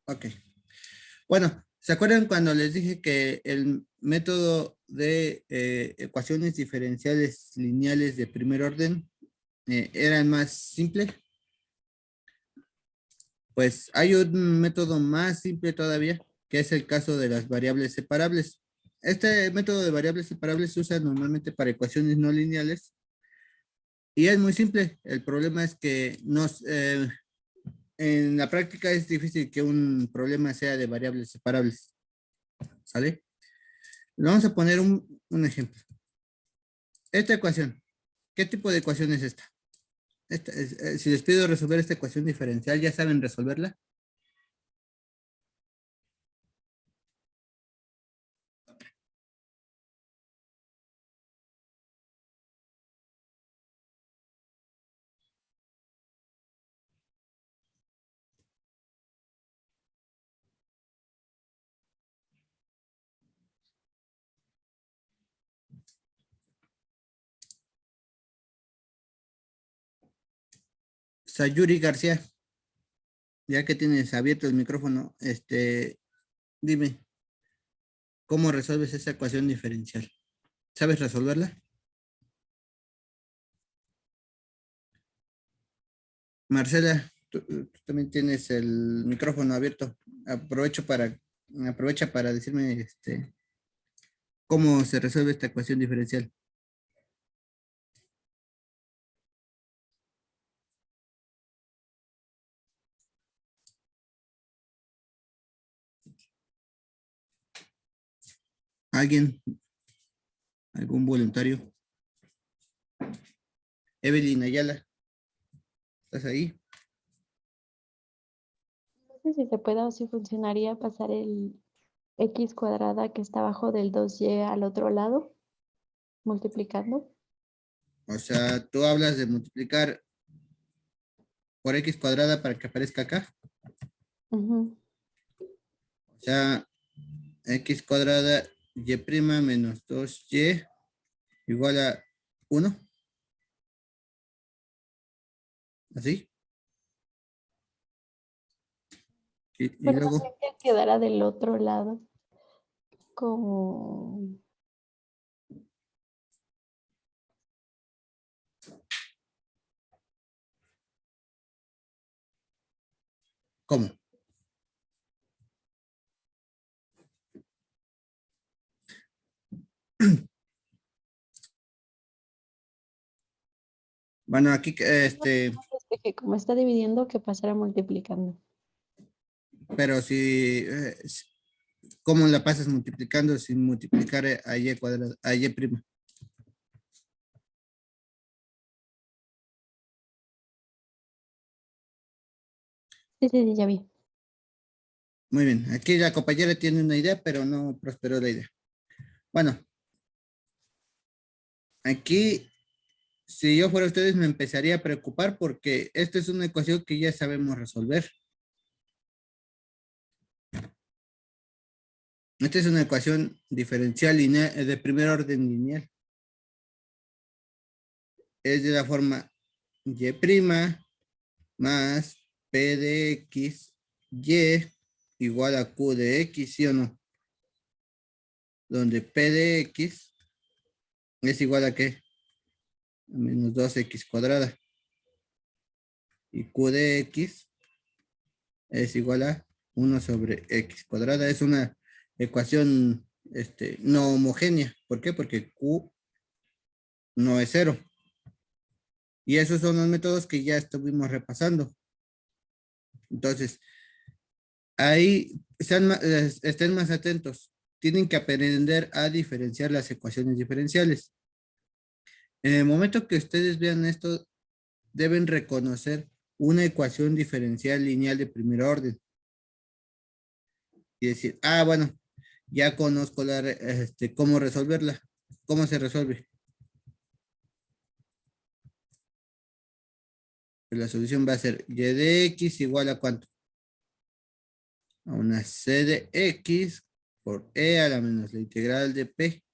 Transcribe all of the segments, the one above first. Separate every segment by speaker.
Speaker 1: Ok. Bueno, ¿se acuerdan cuando les dije que el método de ecuaciones diferenciales lineales de primer orden era el más simple? Pues hay un método más simple todavía, que es el caso de las variables separables. Este método de variables separables se usa normalmente para ecuaciones no lineales y es muy simple. El problema es que en la práctica es difícil que un problema sea de variables separables, ¿sale? Vamos a poner un ejemplo. Esta ecuación, ¿qué tipo de ecuación es esta? Si les pido resolver esta ecuación diferencial, ¿ya saben resolverla? Sayuri García, ya que tienes abierto el micrófono, dime, ¿cómo resuelves esa ecuación diferencial? ¿Sabes resolverla? Marcela, tú también tienes el micrófono abierto. Aprovecha para decirme cómo se resuelve esta ecuación diferencial. ¿Alguien? ¿Algún voluntario? Evelyn Ayala, ¿estás ahí?
Speaker 2: No sé si se puede o si funcionaría pasar el x cuadrada que está abajo del 2y al otro lado, multiplicando.
Speaker 1: O sea, tú hablas de multiplicar por x cuadrada para que aparezca acá.
Speaker 2: Ujú.
Speaker 1: O sea, x cuadrada y prima menos 2y igual a 1. ¿Así? Y
Speaker 2: Pero más
Speaker 1: luego,
Speaker 2: bien que quedara del otro lado, como...
Speaker 1: ¿cómo? Bueno, aquí,
Speaker 2: Que como está dividiendo, que pasara multiplicando.
Speaker 1: pero ¿cómo la pasas multiplicando sin multiplicar a y cuadrada, a y prima?
Speaker 2: Sí, sí, sí, ya vi.
Speaker 1: Muy bien, aquí la compañera tiene una idea, pero no prosperó la idea. Bueno, aquí, si yo fuera ustedes, me empezaría a preocupar porque esta es una ecuación que ya sabemos resolver. Esta es una ecuación diferencial lineal, de primer orden lineal. Es de la forma y prima más p de x y igual a q de x, ¿sí o no? Donde p de x es igual a ¿qué? A menos 2x cuadrada. Y q de x es igual a 1 sobre x cuadrada. Es una ecuación no homogénea. ¿Por qué? Porque q no es cero. Y esos son los métodos que ya estuvimos repasando. Entonces, ahí estén más atentos. Tienen que aprender a diferenciar las ecuaciones diferenciales. En el momento que ustedes vean esto, deben reconocer una ecuación diferencial lineal de primer orden y decir, ah, bueno, ya conozco cómo resolverla, cómo se resuelve. Pues la solución va a ser y de x igual a ¿cuánto? A una c de x por e a la menos la integral de p.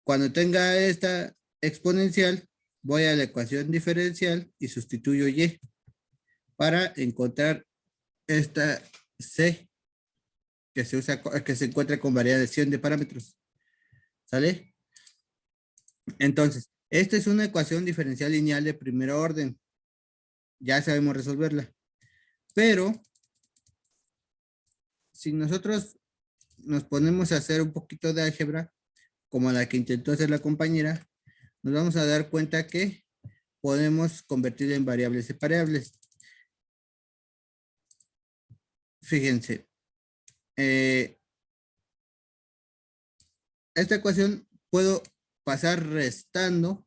Speaker 1: Cuando tenga esta exponencial, voy a la ecuación diferencial y sustituyo y para encontrar esta c que se usa, que se encuentra con variación de parámetros. ¿Sale? Entonces, esta es una ecuación diferencial lineal de primer orden. Ya sabemos resolverla. Pero, si nosotros nos ponemos a hacer un poquito de álgebra, como la que intentó hacer la compañera, nos vamos a dar cuenta que podemos convertir en variables separables. Fíjense, esta ecuación puedo pasar restando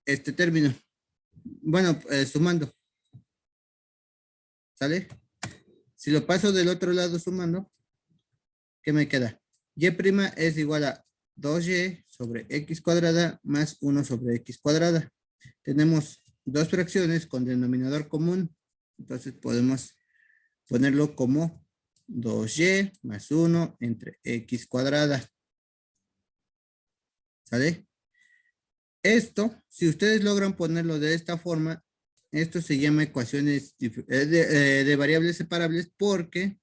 Speaker 1: este término. Bueno, sumando. ¿Sale? Si lo paso del otro lado sumando, ¿qué me queda? Y' es igual a 2y sobre x cuadrada más 1 sobre x cuadrada. Tenemos dos fracciones con denominador común. Entonces podemos ponerlo como 2y más 1 entre x cuadrada. ¿Sale? Esto, si ustedes logran ponerlo de esta forma, esto se llama ecuaciones de variables separables porque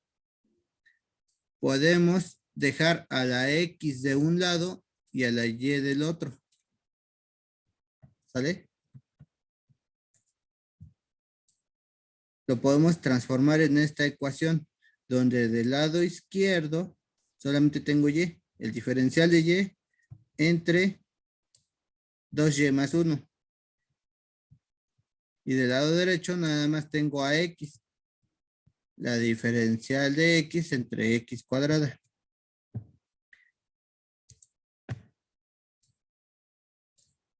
Speaker 1: podemos dejar a la x de un lado y a la y del otro. ¿Sale? Lo podemos transformar en esta ecuación, donde del lado izquierdo solamente tengo y, el diferencial de y entre 2y más 1. Y del lado derecho nada más tengo a x, la diferencial de x entre x cuadrada.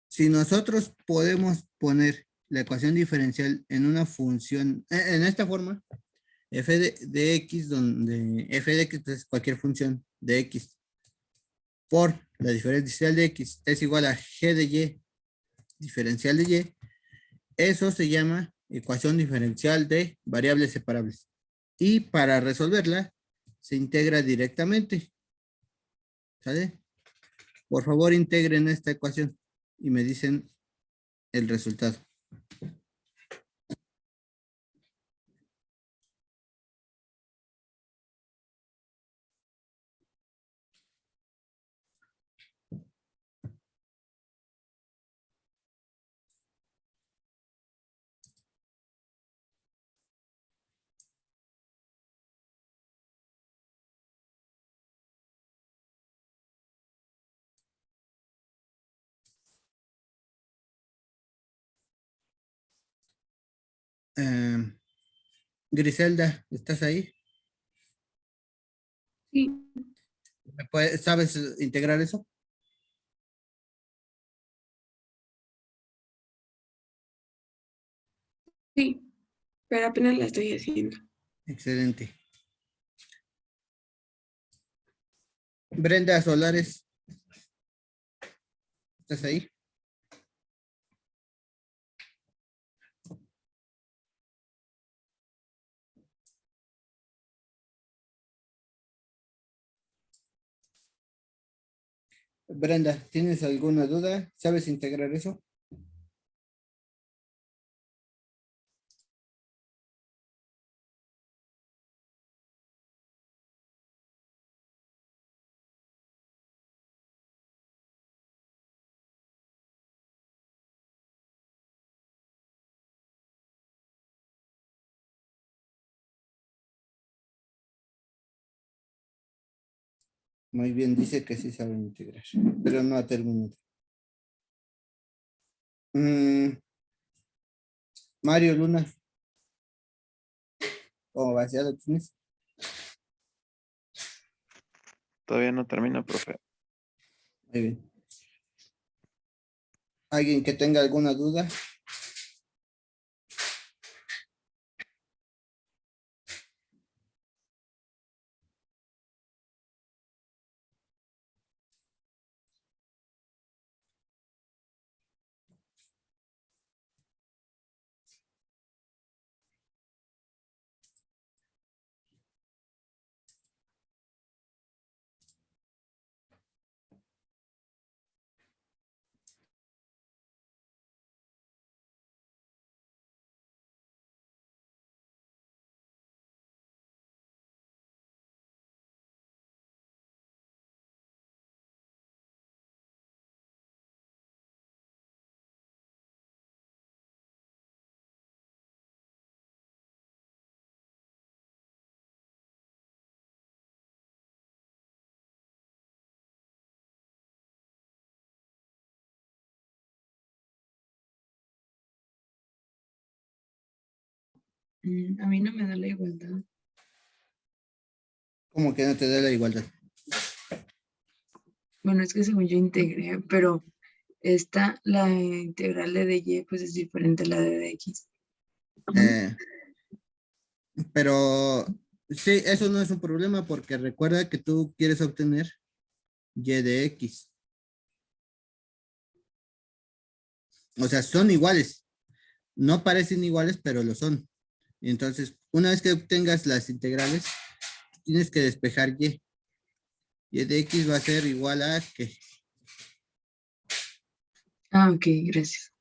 Speaker 1: Si nosotros podemos poner la ecuación diferencial en una función, en esta forma, f de x, donde f de x es cualquier función de x, por la diferencial de x es igual a g de y, diferencial de y, eso se llama ecuación diferencial de variables separables. Y para resolverla, se integra directamente. ¿Sale? Por favor, integren esta ecuación y me dicen el resultado. Griselda, ¿estás ahí?
Speaker 3: Sí,
Speaker 1: ¿Sabes integrar eso?
Speaker 3: sí, pero apenas la estoy haciendo.
Speaker 1: Excelente. Brenda Solares, ¿estás ahí? Brenda, ¿tienes alguna duda? ¿Sabes integrar eso? Muy bien, dice que sí saben integrar, pero no ha terminado. Mario Luna, ¿cómo vas? ¿Ya lo tienes?
Speaker 4: Todavía no termina, profe.
Speaker 1: Muy bien. ¿Alguien que tenga alguna duda?
Speaker 5: A mí no me da la igualdad.
Speaker 1: Como que no te da la igualdad.
Speaker 5: Bueno, es que según yo integré, pero esta, la integral de y, pues es diferente a la de dx.
Speaker 1: Eh, pero sí, eso no es un problema porque recuerda que tú quieres obtener y de x. O sea, son iguales. No parecen iguales, pero lo son. Entonces, una vez que obtengas las integrales, tienes que despejar y. Y de x va a ser igual a que.
Speaker 5: Ah, ok, gracias.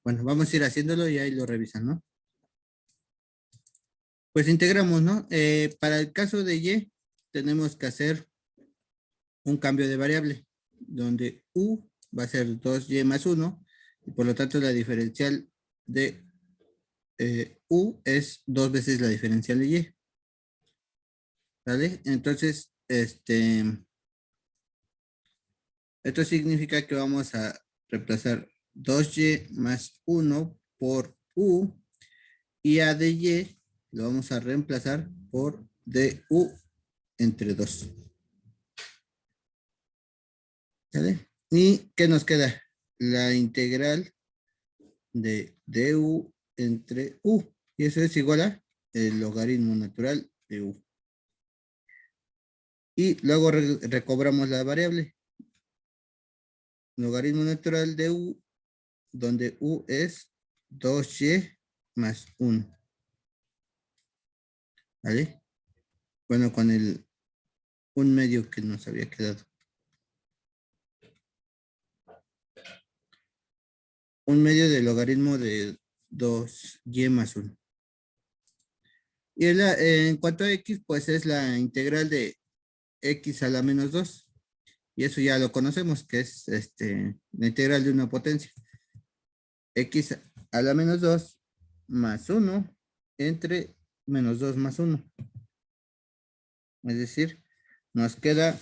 Speaker 1: Bueno, vamos a ir haciéndolo y ahí lo revisan, ¿no? Pues integramos, ¿no? Para el caso de y, tenemos que hacer un cambio de variable, donde u va a ser 2y más 1, y por lo tanto la diferencial de u es 2 veces la diferencial de y. ¿Vale? Entonces, esto significa que vamos a reemplazar 2y más 1 por u, y a de y lo vamos a reemplazar por du entre 2. ¿Vale? ¿Y qué nos queda? La integral de du entre u. Y eso es igual a el logaritmo natural de u. Y luego recobramos la variable. Logaritmo natural de u, donde u es 2y más 1. ¿Vale? Bueno, con el un medio que nos había quedado. Un medio del logaritmo de 2y más 1. Y en cuanto a x, pues es la integral de x a la menos 2. Y eso ya lo conocemos, que es la integral de una potencia. X a la menos 2 más 1 entre menos 2 más 1. Es decir, nos queda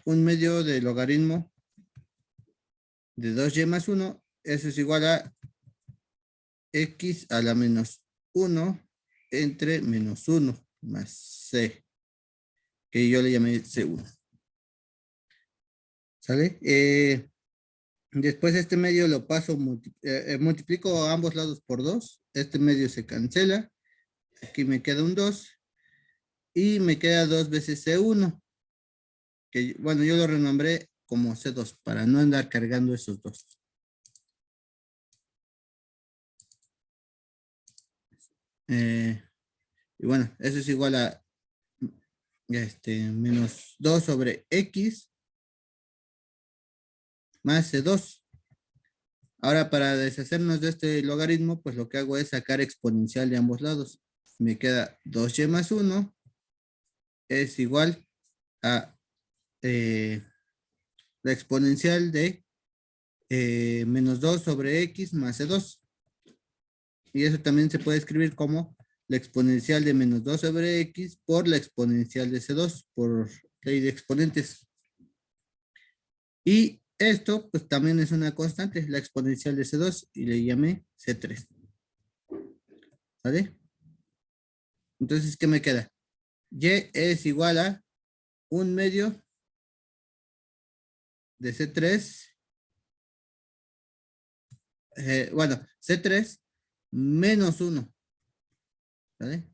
Speaker 1: un medio de logaritmo de 2y más 1. Eso es igual a x a la menos 1 entre menos 1 más c, que yo le llamé c1. ¿Sale? Después este medio lo paso, multiplico a ambos lados por 2. Este medio se cancela. Aquí me queda un 2. Y me queda 2 veces C1. Que, bueno, yo lo renombré como C2 para no andar cargando esos dos. Y bueno, eso es igual a menos 2 sobre X más C2. Ahora, para deshacernos de este logaritmo, pues lo que hago es sacar exponencial de ambos lados. Me queda 2y más 1 es igual a la exponencial de menos 2 sobre x más C2. Y eso también se puede escribir como la exponencial de menos 2 sobre x por la exponencial de C2 por ley de exponentes. Y esto pues también es una constante, la exponencial de C2 y le llamé C3. ¿Vale? Entonces, ¿qué me queda? Y es igual a 1/2 de C3. Bueno, C3 menos 1. ¿Vale?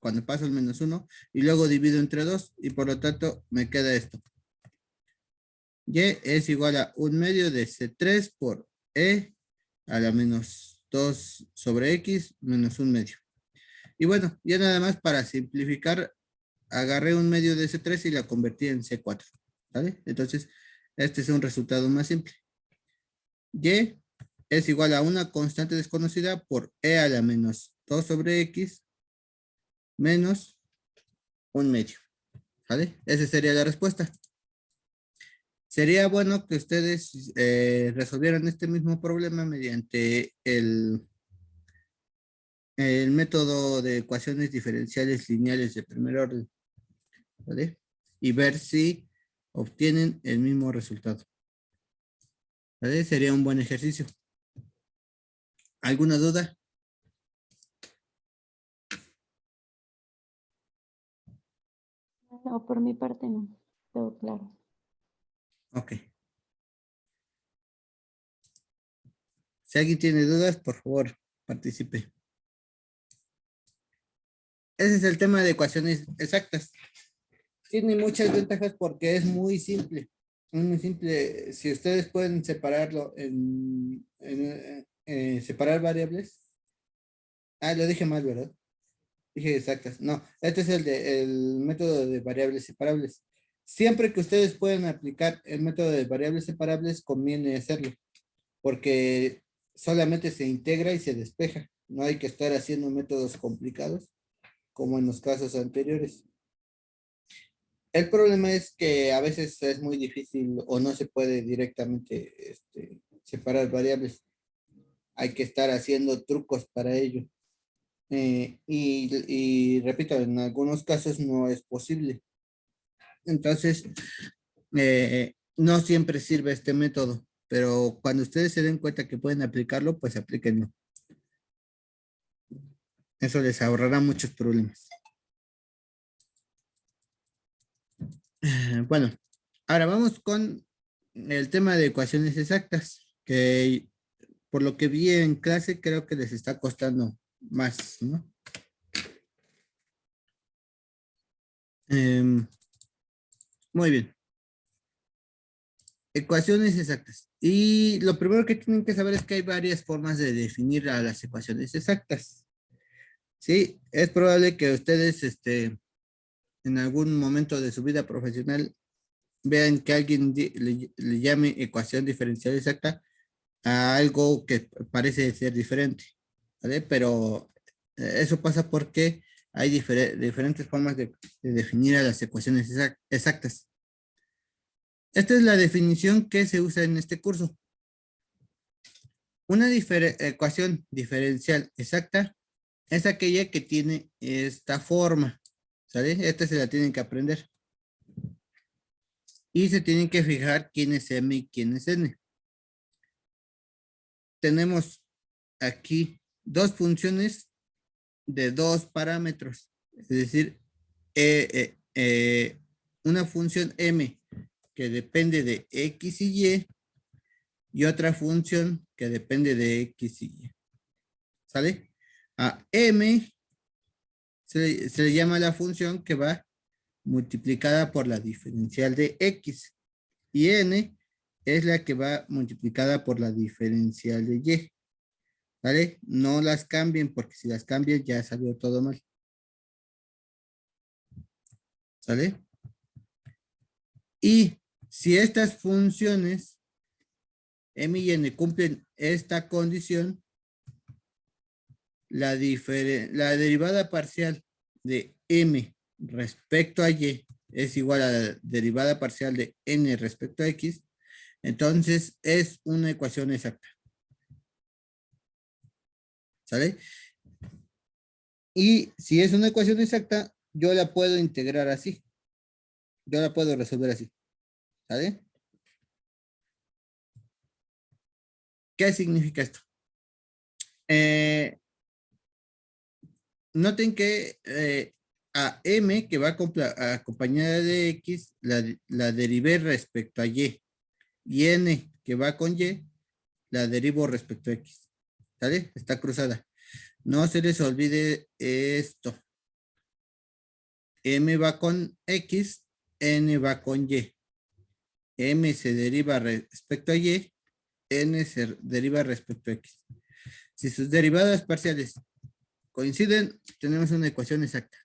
Speaker 1: Cuando paso el menos 1 y luego divido entre 2 y por lo tanto me queda esto. Y es igual a 1/2 de C3 por E a la menos 2 sobre X menos 1/2. Y bueno, ya nada más para simplificar, agarré 1/2 de C3 y la convertí en C4. ¿Vale? Entonces, este es un resultado más simple. Y es igual a una constante desconocida por E a la menos 2 sobre X menos 1/2. ¿Vale? Esa sería la respuesta. Sería bueno que ustedes resolvieran este mismo problema mediante el método de ecuaciones diferenciales lineales de primer orden. ¿Vale? Y ver si obtienen el mismo resultado. ¿Vale? Sería un buen ejercicio. ¿Alguna duda?
Speaker 2: No, por mi parte no. Todo claro.
Speaker 1: Ok. Si alguien tiene dudas, por favor, participe. Ese es el tema de ecuaciones exactas. Tiene muchas ventajas porque es muy simple. Es muy simple. Si ustedes pueden separarlo separar variables. Ah, lo dije mal, ¿verdad? Dije exactas. No, este es el método de variables separables. Siempre que ustedes pueden aplicar el método de variables separables, conviene hacerlo. Porque solamente se integra y se despeja. No hay que estar haciendo métodos complicados como en los casos anteriores. El problema es que a veces es muy difícil o no se puede directamente separar variables. Hay que estar haciendo trucos para ello. Y repito, en algunos casos no es posible. Entonces, no siempre sirve este método, pero cuando ustedes se den cuenta que pueden aplicarlo, pues aplíquenlo. Eso les ahorrará muchos problemas. Bueno, ahora vamos con el tema de ecuaciones exactas, que por lo que vi en clase creo que les está costando más, ¿no? Muy bien. Ecuaciones exactas. Y lo primero que tienen que saber es que hay varias formas de definir a las ecuaciones exactas. Sí, es probable que ustedes en algún momento de su vida profesional vean que alguien le llame ecuación diferencial exacta a algo que parece ser diferente, ¿vale? Pero eso pasa porque hay diferentes formas de definir a las ecuaciones exactas. Esta es la definición que se usa en este curso. Una ecuación diferencial exacta es aquella que tiene esta forma, ¿sale? Esta se la tienen que aprender. Y se tienen que fijar quién es M y quién es N. Tenemos aquí dos funciones de dos parámetros. Es decir, una función M que depende de X y Y otra función que depende de X y Y. ¿Sale? A M se le llama la función que va multiplicada por la diferencial de X. Y N es la que va multiplicada por la diferencial de Y. ¿Vale? No las cambien porque si las cambian ya salió todo mal. ¿Sale? Y si estas funciones M y N cumplen esta condición, la derivada parcial de M respecto a Y es igual a la derivada parcial de n respecto a x, entonces es una ecuación exacta. ¿Sale? Y si es una ecuación exacta, yo la puedo integrar así. Yo la puedo resolver así. ¿Sale? ¿Qué significa esto? Noten que a m, que va acompañada de x, la derivé respecto a y. Y n, que va con y, la derivo respecto a x. ¿Sale? Está cruzada. No se les olvide esto. M va con X, N va con Y. M se deriva respecto a Y, N se deriva respecto a X. Si sus derivadas parciales coinciden, tenemos una ecuación exacta.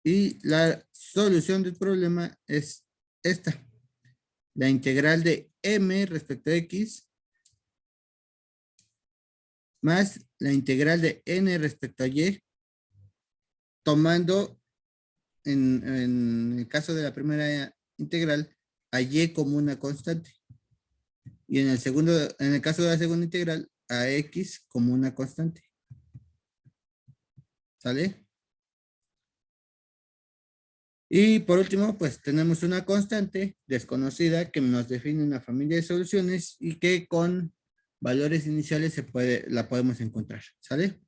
Speaker 1: Y la solución del problema es esta. La integral de M respecto a X más la integral de N respecto a Y, tomando en el caso de la primera integral a y como una constante. Y en el caso de la segunda integral, a x como una constante. ¿Sale? Y por último, pues tenemos una constante desconocida que nos define una familia de soluciones y que con valores iniciales la podemos encontrar. ¿Sale?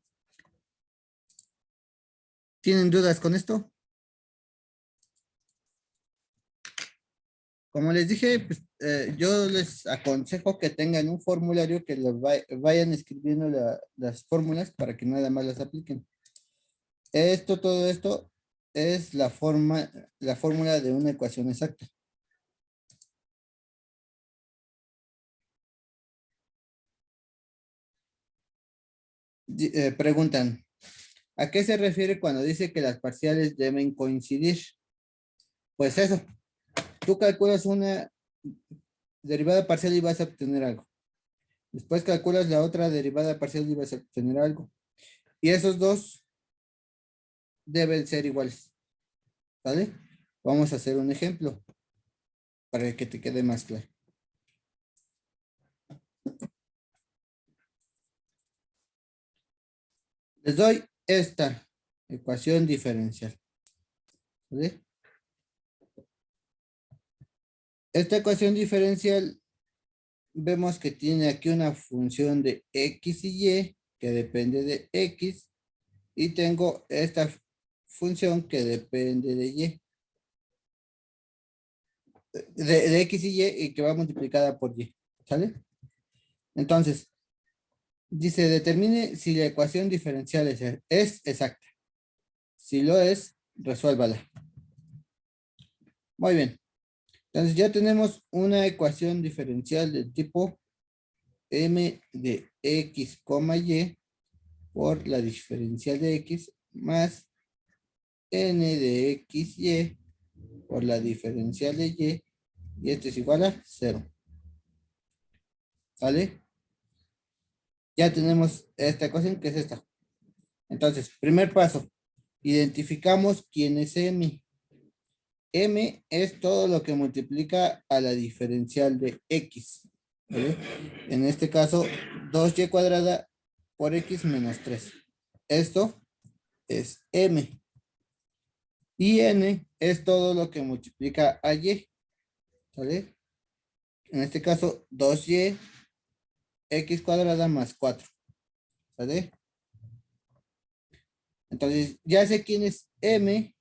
Speaker 1: ¿Tienen dudas con esto? Como les dije, pues, yo les aconsejo que tengan un formulario que vayan escribiendo las fórmulas para que nada más las apliquen. Todo esto es la fórmula de una ecuación exacta. Preguntan, ¿a qué se refiere cuando dice que las parciales deben coincidir? Pues eso, tú calculas una derivada parcial y vas a obtener algo. Después calculas la otra derivada parcial y vas a obtener algo. Y esos dos deben ser iguales. ¿Vale? Vamos a hacer un ejemplo para que te quede más claro. Les doy esta ecuación diferencial. ¿Vale? Esta ecuación diferencial vemos que tiene aquí una función de x y y que depende de x y tengo esta función que depende de y. De x y que va multiplicada por y. ¿Sale? Entonces, dice, determine si la ecuación diferencial es exacta. Si lo es, resuélvala. Muy bien. Entonces ya tenemos una ecuación diferencial del tipo m de x, y por la diferencial de x más n de x, y por la diferencial de y esto es igual a 0. ¿Vale? Ya tenemos esta ecuación que es esta. Entonces, primer paso, identificamos quién es m. M es todo lo que multiplica a la diferencial de x. ¿Vale? En este caso, 2y cuadrada por x menos 3. Esto es m. Y n es todo lo que multiplica a y. ¿Vale? En este caso, 2y x cuadrada más 4. ¿Vale? Entonces, ya sé quién es m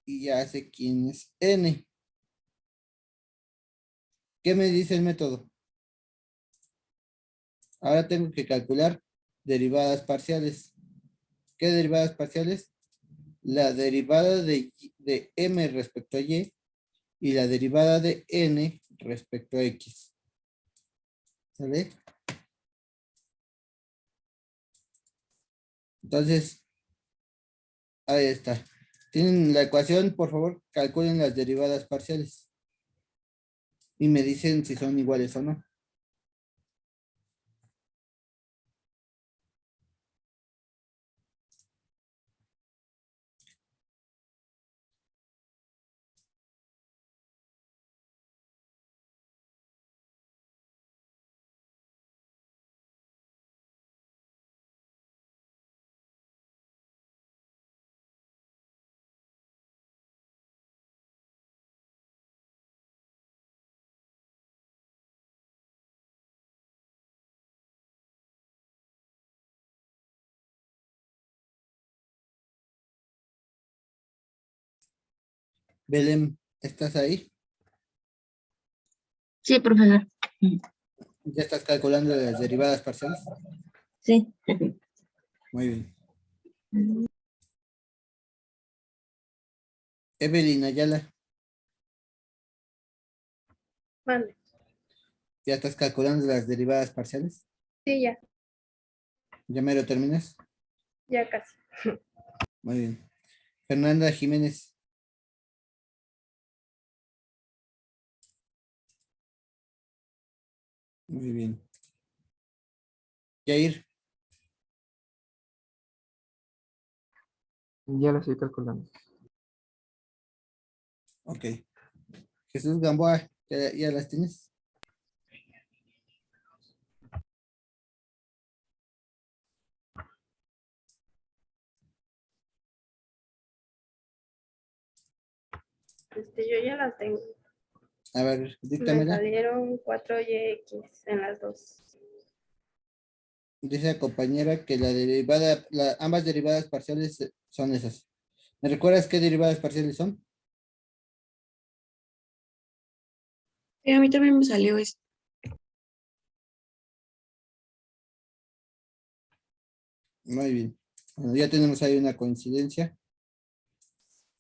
Speaker 1: y ya sé quién es n. ¿Qué me dice el método? Ahora tengo que calcular derivadas parciales. ¿Qué derivadas parciales? La derivada de m respecto a y la derivada de n respecto a x. ¿Sale? Entonces, ahí está. Tienen la ecuación, por favor, calculen las derivadas parciales. Y me dicen si son iguales o no. Belén, ¿estás ahí?
Speaker 5: Sí, profesor.
Speaker 1: ¿Ya estás calculando las derivadas parciales?
Speaker 5: Sí.
Speaker 1: Muy bien. Evelyn Ayala,
Speaker 6: Mande.
Speaker 1: ¿ya estás calculando las derivadas parciales?
Speaker 6: Sí, ya,
Speaker 1: ¿Ya me lo terminas?
Speaker 6: ya casi.
Speaker 1: Muy bien. Fernanda Jiménez. Muy bien. Jair,
Speaker 7: Ya lo estoy calculando.
Speaker 1: ok. Jesús Gamboa, ¿ya las tienes?
Speaker 6: Yo ya las tengo.
Speaker 1: A ver,
Speaker 6: Me
Speaker 1: díctamela.
Speaker 6: salieron 4yx en las dos.
Speaker 1: Dice la compañera que la derivada, ambas derivadas parciales son esas. ¿Me recuerdas qué derivadas parciales son?
Speaker 3: A mí también me salió eso.
Speaker 1: Muy bien. Bueno, ya tenemos ahí una coincidencia.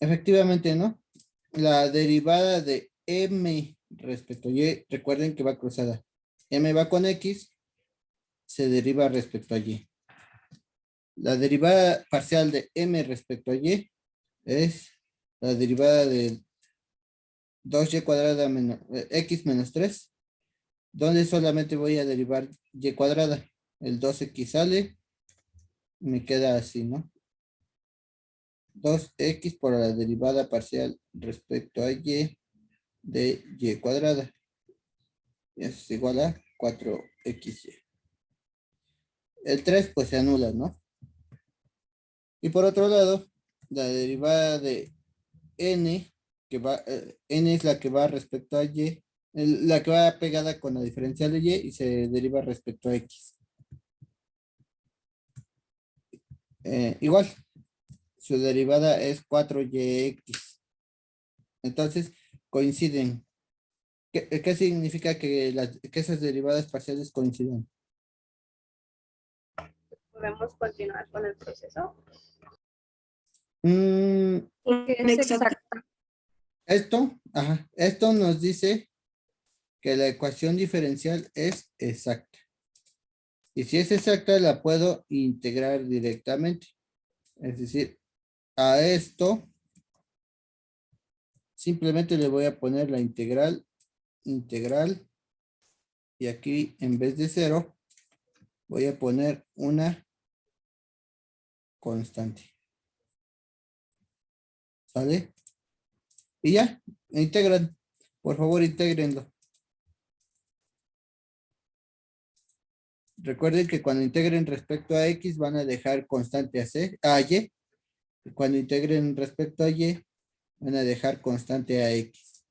Speaker 1: Efectivamente, ¿no? La derivada de m respecto a y, recuerden que va cruzada. M va con x, se deriva respecto a y. La derivada parcial de m respecto a y es la derivada de 2y cuadrada menos x menos 3, donde solamente voy a derivar y cuadrada. El 2x sale, me queda así, ¿no? 2x por la derivada parcial respecto a y de y cuadrada. Es igual a 4xy. El 3 pues se anula, ¿no? Y por otro lado, la derivada de n, que va, n es la que va respecto a y, la que va pegada con la diferencial de y se deriva respecto a x. Igual, su derivada es 4yx. Entonces, coinciden. ¿Qué significa que esas derivadas parciales coinciden?
Speaker 6: ¿Podemos continuar con el proceso?
Speaker 3: Porque
Speaker 6: Es exacta.
Speaker 1: Esto nos dice que la ecuación diferencial es exacta. Y si es exacta, la puedo integrar directamente. Es decir, a esto simplemente le voy a poner la integral, y aquí en vez de 0, voy a poner una constante. ¿Sale? Y ya, integran. Por favor, intégrenlo. Recuerden que cuando integren respecto a x van a dejar constante a y. Y cuando integren respecto a y van a dejar constante a x.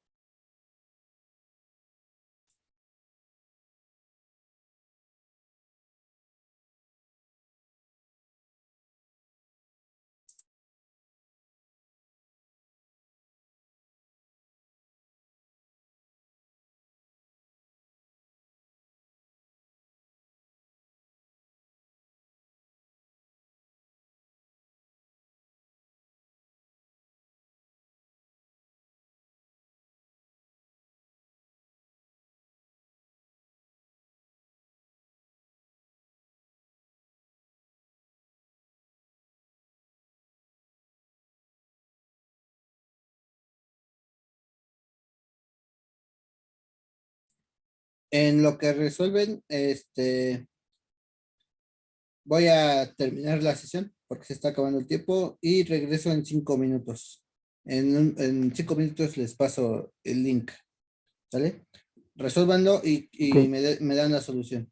Speaker 1: En lo que resuelven, voy a terminar la sesión porque se está acabando el tiempo y regreso en 5 minutos. En 5 minutos les paso el link. ¿Sale? Resuélvanlo y
Speaker 7: Ok.
Speaker 1: me dan la solución.